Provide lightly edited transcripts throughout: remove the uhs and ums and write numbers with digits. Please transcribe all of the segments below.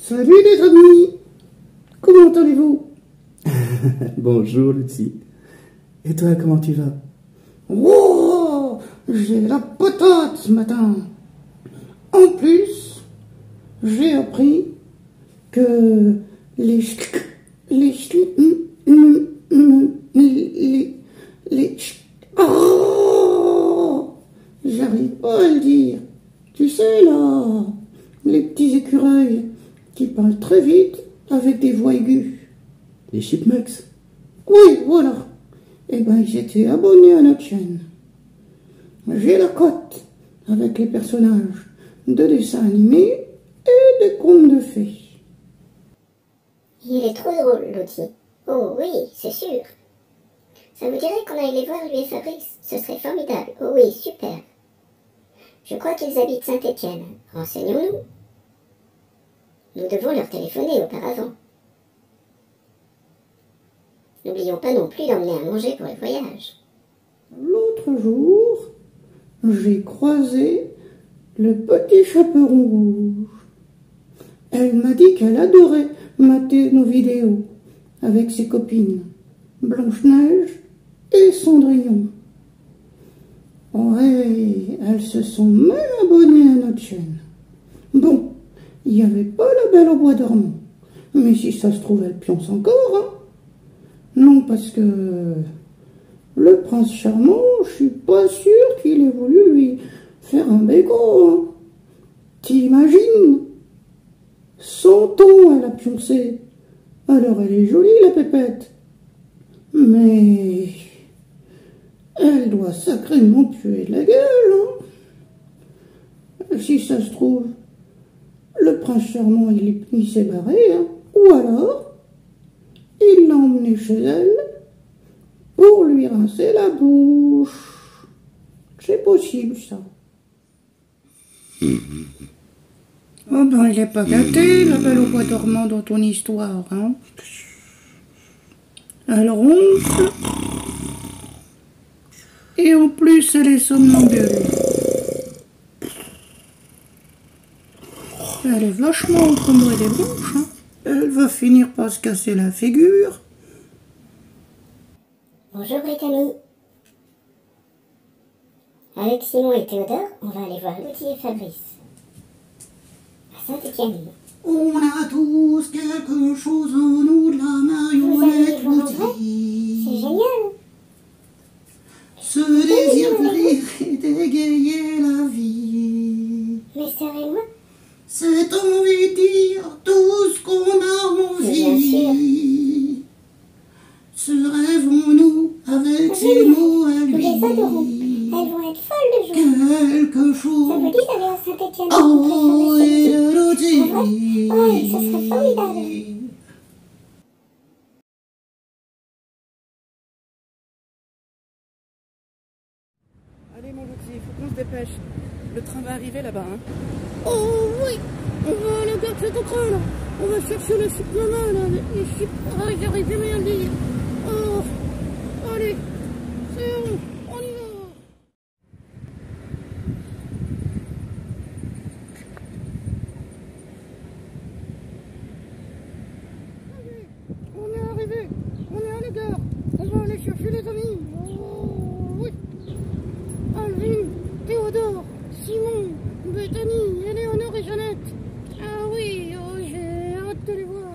Salut les amis, comment allez-vous? Bonjour Lucie. Et toi, comment tu vas? Oh, j'ai la patate ce matin. En plus, j'ai appris que les oh, j'arrive pas à le dire. Tu sais là, les petits écureuils qui parlent très vite avec des voix aiguës. Les chipmunks? Oui, voilà. Eh ben, j'étais abonné à notre chaîne. J'ai la cote avec les personnages de dessins animés et de contes de fées. Il est trop drôle, l'outil. Oh oui, c'est sûr. Ça vous dirait qu'on aille les voir, lui et Fabrice? Ce serait formidable. Oh oui, super. Je crois qu'ils habitent Saint-Étienne. Renseignons-nous. Nous devons leur téléphoner auparavant. N'oublions pas non plus d'emmener à manger pour le voyage. L'autre jour, j'ai croisé le petit chaperon rouge. Elle m'a dit qu'elle adorait mater nos vidéos avec ses copines, Blanche-Neige et Cendrillon. Ouais, elles se sont même abonnées à notre chaîne. Bon, il n'y avait pas la Belle au bois dormant, mais si ça se trouve, elle pionce encore, hein. Non, parce que le prince charmant, je suis pas sûre qu'il ait voulu lui faire un bégo, hein. T'imagines? 100 ans elle a pioncé. Alors elle est jolie, la pépette. Mais elle doit sacrément puer de la gueule, hein. Si ça se trouve, le prince charmant, il s'est barré, hein. Ou alors, il l'a emmené chez elle pour lui rincer la bouche. C'est possible, ça. Oh ben, il est pas gâté, la Belle au bois dormant dans ton histoire, hein. Elle ronfle. Et en plus, elle est somnambule. Elle est vachement encombrée des bronches, hein. Elle va finir par se casser la figure. Bonjour Brittany. Avec Simon et Théodore, on va aller voir Lottie et Fabrice. À Saint-Étienne. On a tous quelque chose en nous de la marionnette Lottie. C'est génial. Ce désir de rire et d'égayer la vie. Mes sœurs et moi. Cette envie de dire tout ce qu'on a envie. Se rêvons-nous avec ces mots à Nous les adorons. lui. Elles vont être folles de joie. Quelque Ça chose. vous dit d'aller à Saint-Étienne? Oh, et de Lottie. Oui, ça serait formidable. Allez mon Lottie, il faut qu'on se dépêche. Le train va arriver là-bas, hein. Oh oui, on va à la gare Saint-Ocran, là. On va chercher le chip maman, là. Les chips, ah, j'arrive jamais à le dire. Oh, allez, c'est bon, on y va. On est arrivé, on est à la gare. On va aller chercher les amis. Oh oui. Alvin, Théodore, Simon, Bethany, Éléonore et Jeannette. Ah oui, oh, j'ai hâte de les voir.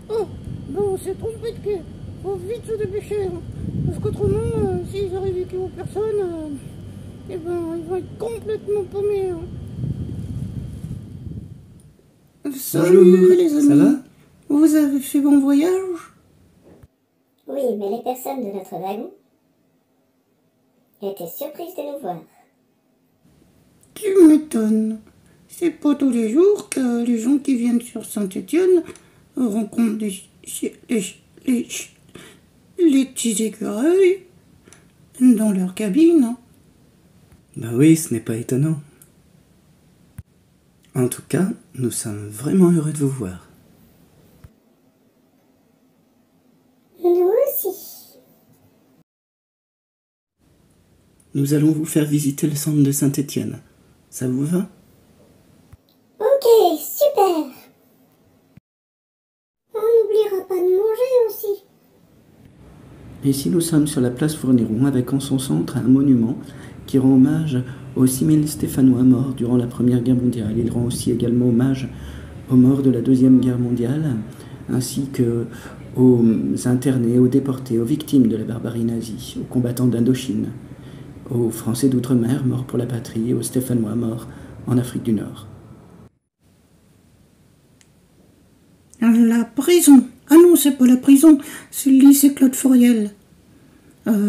Oh, bon, on s'est trompé de quai. Faut vite se dépêcher, hein. Parce qu'autrement, s'ils arrivent et qu'ils n'ont personne, eh ben, ils vont être complètement paumés, hein. Salut les amis. Ça va? Vous avez fait bon voyage? Oui, mais les personnes de notre wagon étaient surprises de nous voir. Tu m'étonnes. C'est pas tous les jours que les gens qui viennent sur Saint-Étienne rencontrent les petits écureuils dans leur cabine. Bah oui, ce n'est pas étonnant. En tout cas, nous sommes vraiment heureux de vous voir. Nous aussi. Nous allons vous faire visiter le centre de Saint-Étienne. Ça vous va? Ok, super. On n'oubliera pas de manger aussi. Ici, nous sommes sur la place Fourniron avec en son centre un monument qui rend hommage aux 6000 Stéphanois morts durant la Première Guerre mondiale. Il rend aussi également hommage aux morts de la Deuxième Guerre mondiale, ainsi qu'aux internés, aux déportés, aux victimes de la barbarie nazie, aux combattants d'Indochine, aux Français d'outre-mer morts pour la patrie et aux Stéphanois morts en Afrique du Nord. La prison. Ah non, c'est pas la prison, c'est le lycée Claude Fauriel.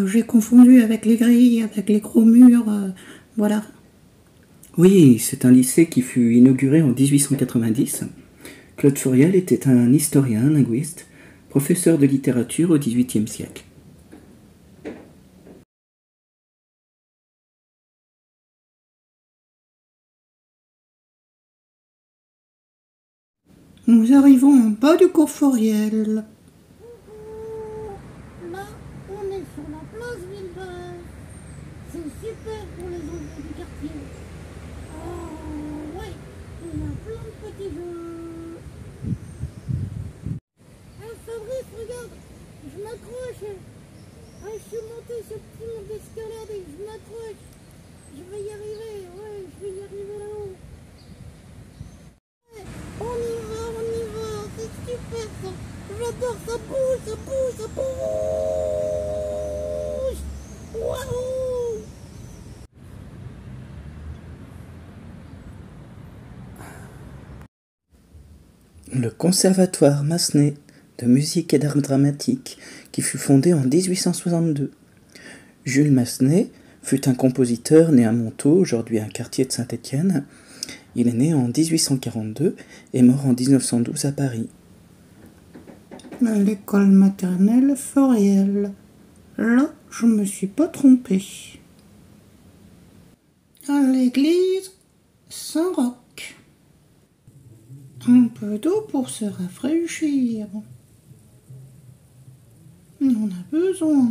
J'ai confondu avec les grilles, avec les gros murs, voilà. Oui, c'est un lycée qui fut inauguré en 1890. Claude Fauriel était un historien, linguiste, professeur de littérature au XVIIIe siècle. Nous arrivons en bas du cours Fauriel. Là, on est sur la place Villebert. C'est super pour les enfants du quartier. Oh, ouais, il y a plein de petits jeux. Ah, Fabrice, regarde, je m'accroche. Ah, je suis monté sur le petit mur d'escalade et je m'accroche. Je vais y arriver, ouais, je vais y arriver là-haut. Ouais, on y va, c'est super ça. J'adore, ça bouge, ça bouge, ça bouge. Waouh! Le Conservatoire Massenet de musique et d'art dramatique, qui fut fondé en 1862. Jules Massenet fut un compositeur né à Montaut, aujourd'hui un quartier de Saint-Étienne. Il est né en 1842 et mort en 1912 à Paris. L'école maternelle Fauriel. Là, je me suis pas trompée. À l'église Saint-Roch. Un peu d'eau pour se rafraîchir. On a besoin.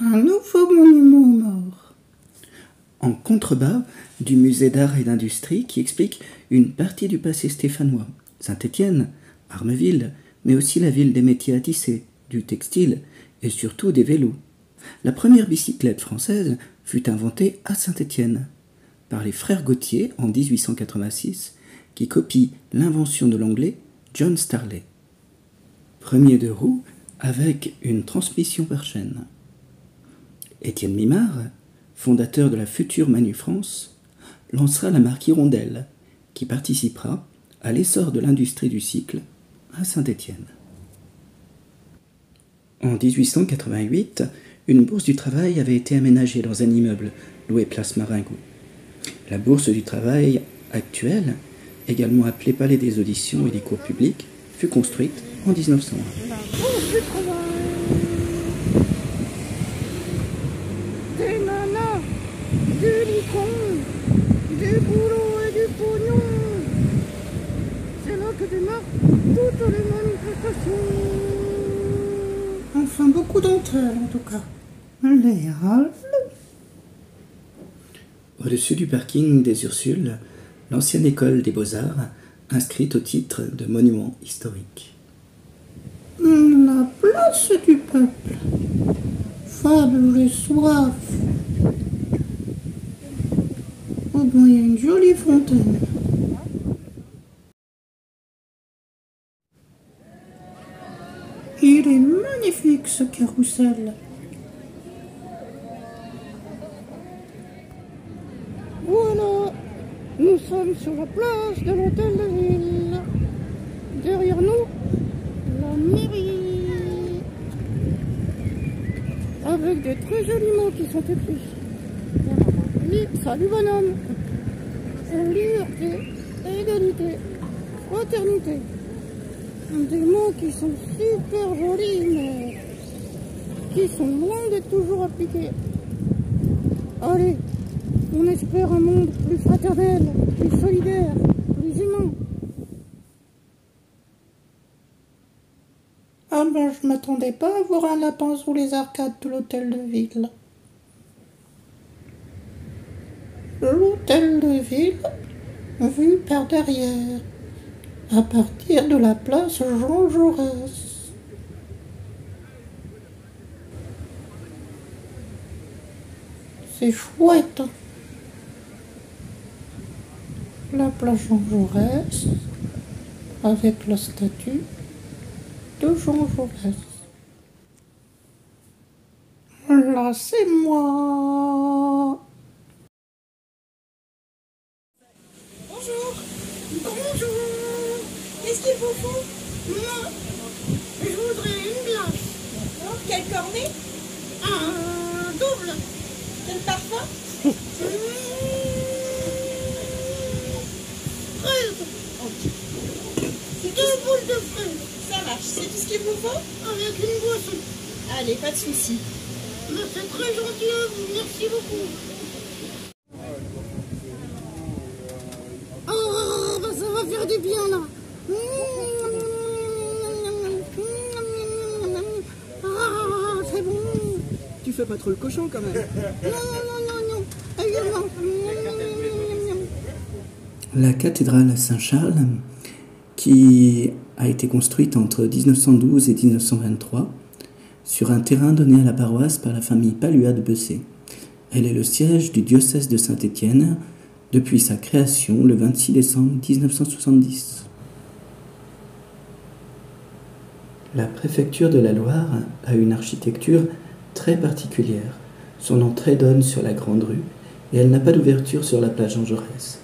Un nouveau monument aux morts. En contrebas du musée d'art et d'industrie qui explique une partie du passé stéphanois. Saint-Étienne, Armeville, mais aussi la ville des métiers à tisser, du textile et surtout des vélos. La première bicyclette française fut inventée à Saint-Étienne par les frères Gautier en 1886 qui copient l'invention de l'anglais John Starley. Premier de roues avec une transmission par chaîne. Étienne Mimard, fondateur de la future Manu France, lancera la marque Hirondelle, qui participera à l'essor de l'industrie du cycle à Saint-Étienne. En 1888, une bourse du travail avait été aménagée dans un immeuble loué place Maringoux. La bourse du travail actuelle, également appelée Palais des auditions et des cours publics, fut construite en 1901. La bourse du travail. Des nanas, du licon, du boulot et du pognon. C'est là que démarrent toutes les manifestations. Enfin, beaucoup d'entre elles, en tout cas. Les halles. Au-dessus du parking des Ursules, l'ancienne école des Beaux-Arts, inscrite au titre de monument historique. La place du peuple. Fable et soif. Oh ben, il y a une jolie fontaine. Il est magnifique ce carrousel. Voilà, nous sommes sur la place de l'hôtel de ville. Derrière nous, la mairie. Avec des très jolis mots qui sont écrits. Salut bonhomme. Liberté, égalité, fraternité. Des mots qui sont super jolis, mais qui sont loin d'être toujours appliqués. Allez, On espère un monde plus fraternel, plus solidaire, plus humain. Ah ben, je m'attendais pas à voir un lapin sous les arcades de l'hôtel de ville. L'hôtel de ville, vu par derrière, à partir de la place Jean Jaurès. C'est chouette. La place Jean Jaurès, avec la statue de Jean Jaurès. Là, c'est moi. Bonjour. Bonjour. Qu'est-ce qu'il vous faut? Moi, je voudrais une glace. D'accord. Quel cornet? Un double. Quel parfum? Fraise. Ok. Deux boules de fraises. Ça marche. C'est tout ce qu'il vous faut? Avec une boisson. Allez, pas de soucis. C'est très gentil à vous. Merci beaucoup. Oh, bah ça va faire du bien là. Ah, c'est bon. Tu fais pas trop le cochon quand même. Non. La cathédrale Saint-Charles, qui a été construite entre 1912 et 1923, sur un terrain donné à la paroisse par la famille Palluat de Bessé. Elle est le siège du diocèse de Saint-Étienne depuis sa création le 26 décembre 1970. La préfecture de la Loire a une architecture très particulière. Son entrée donne sur la Grande Rue et elle n'a pas d'ouverture sur la plage Jean Jaurès.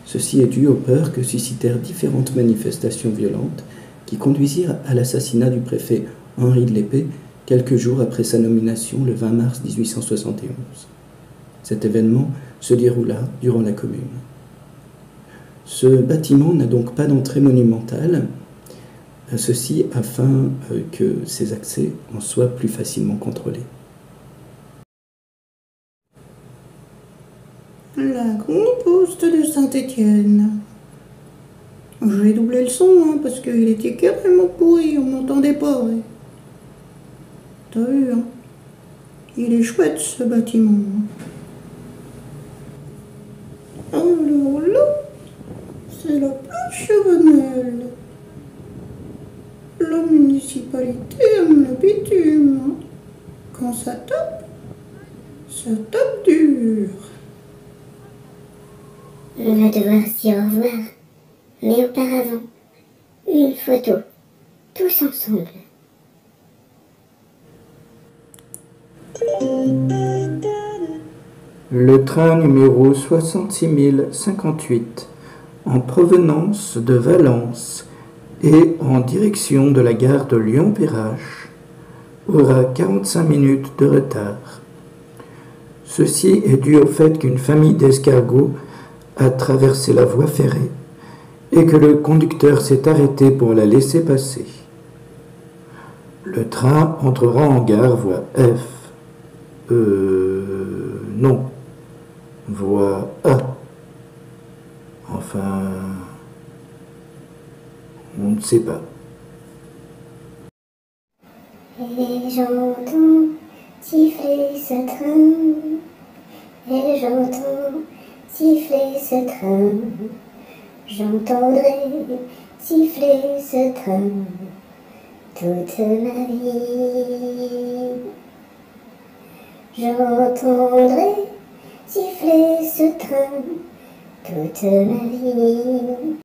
Ceci est dû aux peurs que suscitèrent différentes manifestations violentes qui conduisirent à l'assassinat du préfet Henri de Lespée quelques jours après sa nomination le 20 mars 1871. Cet événement se déroula durant la Commune. Ce bâtiment n'a donc pas d'entrée monumentale, ceci afin que ses accès en soient plus facilement contrôlés. La grande poste de Saint-Étienne. J'ai doublé le son parce qu'il était carrément pourri, on m'entendait pas. Ouais. T'as vu, hein? Il est chouette ce bâtiment. Alors là, c'est la plage Chevenel. La municipalité aime le bitume. Quand ça tape dur. On va devoir se dire au revoir. Mais auparavant, une photo, tous ensemble. Le train numéro 66058, en provenance de Valence et en direction de la gare de Lyon-Perrache, aura 45 minutes de retard. Ceci est dû au fait qu'une famille d'escargots a traversé la voie ferrée et que le conducteur s'est arrêté pour la laisser passer. Le train entrera en gare voie F. Non. Voie A. Enfin, on ne sait pas. Et j'entends siffler ce train. Et j'entends siffler ce train. J'entendrai siffler ce train toute ma vie. J'entendrai siffler ce train toute ma vie.